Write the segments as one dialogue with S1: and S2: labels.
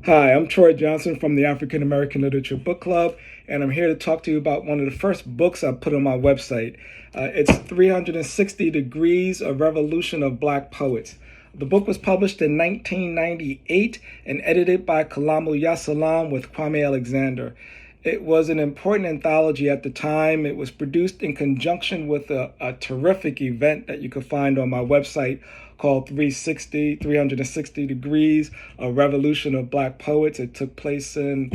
S1: Hi, I'm Troy Johnson from the African American Literature Book Club, and I'm here to talk to you about one of the first books I put on my website. It's 360 Degrees, A Revolution of Black Poets. The book was published in 1998 and edited by Kalamu Salaam with Kwame Alexander. It was an important anthology at the time. It was produced in conjunction with a terrific event that you can find on my website called 360 Degrees, A Revolution of Black Poets. It took place in,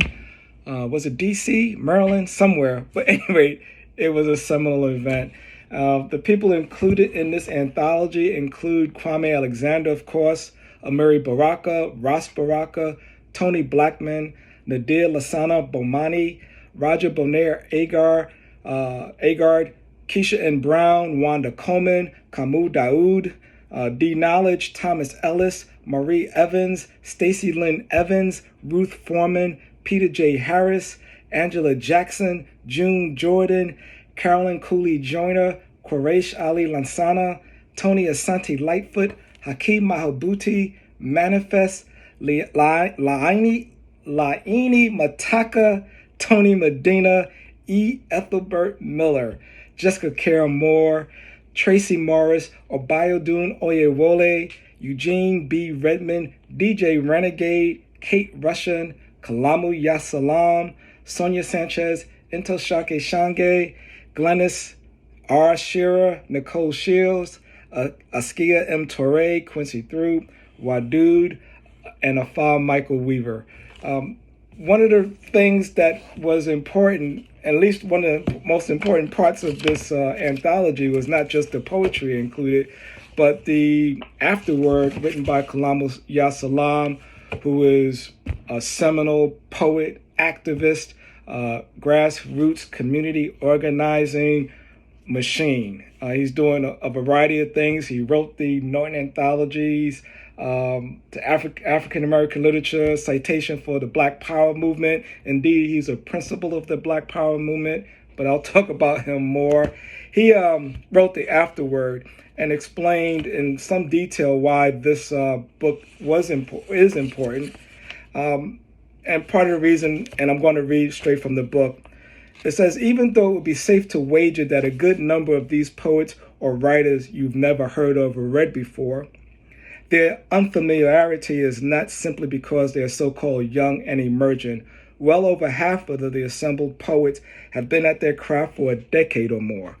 S1: was it DC, Maryland, somewhere. But anyway, it was a seminal event. The people included in this anthology include Kwame Alexander, of course, Amiri Baraka, Ross Baraka, Tony Blackman, Nadir Lassana Bomani, Roger Bonaire Agard, Keisha N. Brown, Wanda Coleman, Kamu Daoud, D. Knowledge, Thomas Ellis, Marie Evans, Stacey Lynn Evans, Ruth Foreman, Peter J. Harris, Angela Jackson, June Jordan, Carolyn Cooley Joyner, Quresh Ali Lansana, Tony Asante Lightfoot, Hakeem Mahabuti, Manifest, Laini Mataka, Tony Medina, E. Ethelbert Miller, Jessica Kara Moore, Tracy Morris, Obayodun Oyewole, Eugene B. Redmond, DJ Renegade, Kate Russian, Kalamu Yasalam, Sonia Sanchez, Intoshake Shange, Glennis R. Shearer, Nicole Shields, Askia M. Torre, Quincy Throop, Wadud, and Afal Michael Weaver. One of the things that was important, at least one of the most important parts of this anthology, was not just the poetry included, but the afterword written by Kalamu Yasalam, who is a seminal poet, activist, grassroots community organizing machine. He's doing a variety of things. He wrote the Norton anthologies, to African American literature, citation for the Black Power movement. Indeed, he's a principal of the Black Power movement, but I'll talk about him more. He wrote the afterword and explained in some detail why this book is important. And part of the reason, and I'm going to read straight from the book, it says, even though it would be safe to wager that a good number of these poets or writers you've never heard of or read before, their unfamiliarity is not simply because they are so-called young and emerging. Well over half of the assembled poets have been at their craft for a decade or more.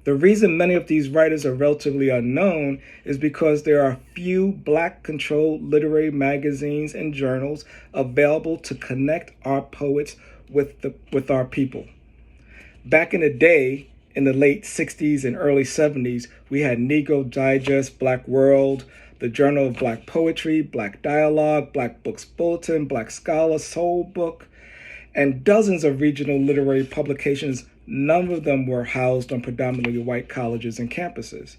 S1: The reason many of these writers are relatively unknown is because there are few Black-controlled literary magazines and journals available to connect our poets with our people. Back in the day, in the late 60s and early 70s, we had Negro Digest, Black World, the Journal of Black Poetry, Black Dialogue, Black Books Bulletin, Black Scholar, Soul Book, and dozens of regional literary publications. None of them were housed on predominantly white colleges and campuses.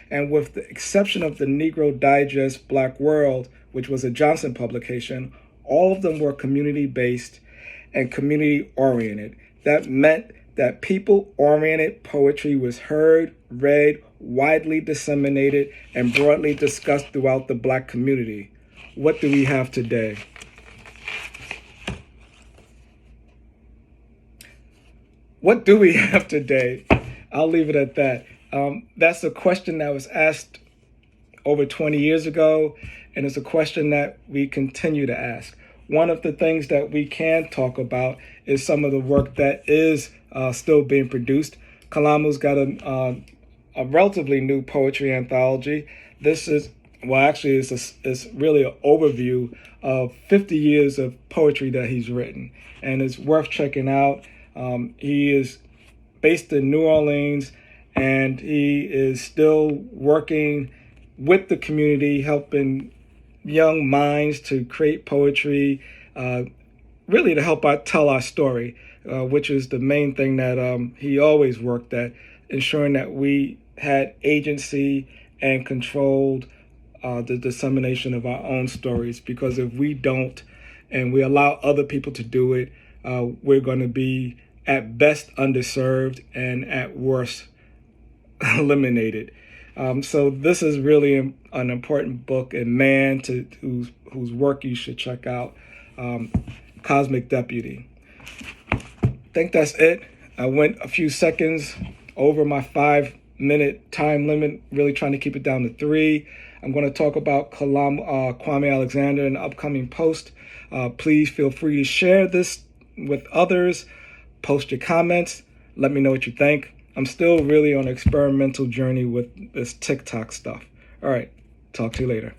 S1: And with the exception of the Negro Digest, Black World, which was a Johnson publication, all of them were community-based and community-oriented. That meant that people-oriented poetry was heard, read, widely disseminated, and broadly discussed throughout the Black community. What do we have today? What do we have today? I'll leave it at that. That's a question that was asked over 20 years ago, and it's a question that we continue to ask. One of the things that we can talk about is some of the work that is still being produced. Kalamu's got a relatively new poetry anthology. This is, well, actually, it's really an overview of 50 years of poetry that he's written, and it's worth checking out. He is based in New Orleans, and he is still working with the community, helping young minds to create poetry, really to help tell our story, which is the main thing that he always worked at, ensuring that we had agency and controlled the dissemination of our own stories. Because if we don't, and we allow other people to do it, we're going to be at best underserved and at worst eliminated. So this is really an important book, and man, whose work you should check out, Cosmic Deputy. I think that's it. I went a few seconds over my 5-minute time limit, really trying to keep it down to 3. I'm going to talk about Kwame Alexander in an upcoming post. Please feel free to share this with others. Post your comments. Let me know what you think. I'm still really on an experimental journey with this TikTok stuff. All right. Talk to you later.